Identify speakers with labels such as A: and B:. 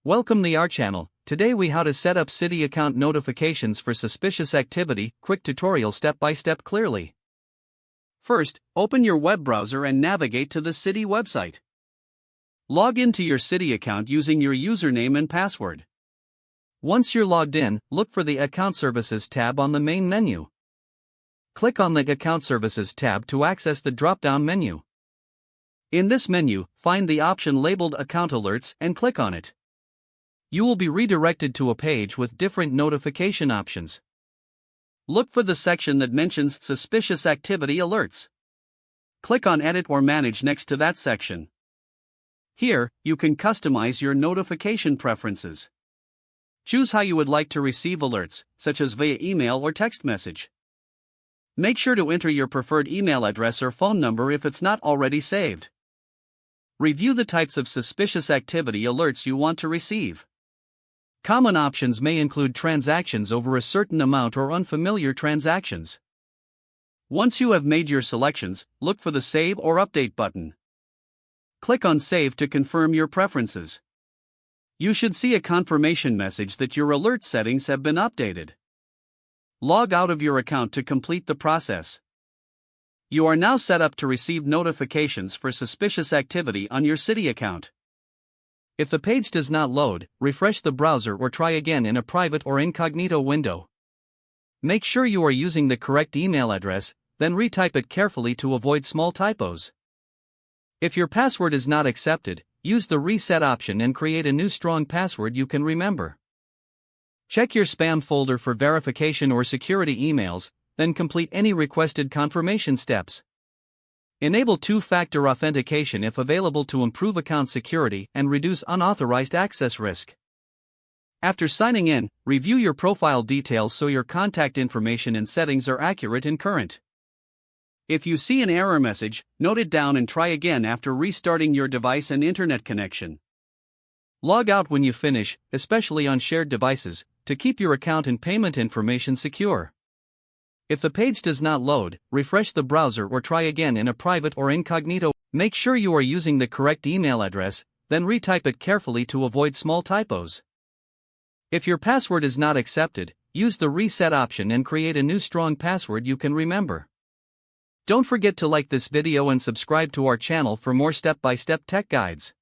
A: Welcome to our channel. Today we how to set up Citi account notifications for suspicious activity. Quick tutorial step by step clearly. First, open your web browser and navigate to the Citi website. Log into your Citi account using your username and password. Once you're logged in, look for the Account Services tab on the main menu. Click on the Account Services tab to access the drop-down menu. In this menu, find the option labeled Account Alerts and click on it. You will be redirected to a page with different notification options. Look for the section that mentions Suspicious Activity Alerts. Click on Edit or Manage next to that section. Here, you can customize your notification preferences. Choose how you would like to receive alerts, such as via email or text message. Make sure to enter your preferred email address or phone number if it's not already saved. Review the types of suspicious activity alerts you want to receive. Common options may include transactions over a certain amount or unfamiliar transactions. Once you have made your selections, look for the Save or Update button. Click on Save to confirm your preferences. You should see a confirmation message that your alert settings have been updated. Log out of your account to complete the process. You are now set up to receive notifications for suspicious activity on your Citi account. If the page does not load, refresh the browser or try again in a private or incognito window. Make sure you are using the correct email address, then retype it carefully to avoid small typos. If your password is not accepted, use the reset option and create a new strong password you can remember. Check your spam folder for verification or security emails, then complete any requested confirmation steps. Enable two-factor authentication if available to improve account security and reduce unauthorized access risk. After signing in, review your profile details so your contact information and settings are accurate and current. If you see an error message, note it down and try again after restarting your device and internet connection. Log out when you finish, especially on shared devices, to keep your account and payment information secure. If the page does not load, refresh the browser or try again in a private or incognito. Make sure you are using the correct email address, then retype it carefully to avoid small typos. If your password is not accepted, use the reset option and create a new strong password you can remember. Don't forget to like this video and subscribe to our channel for more step-by-step tech guides.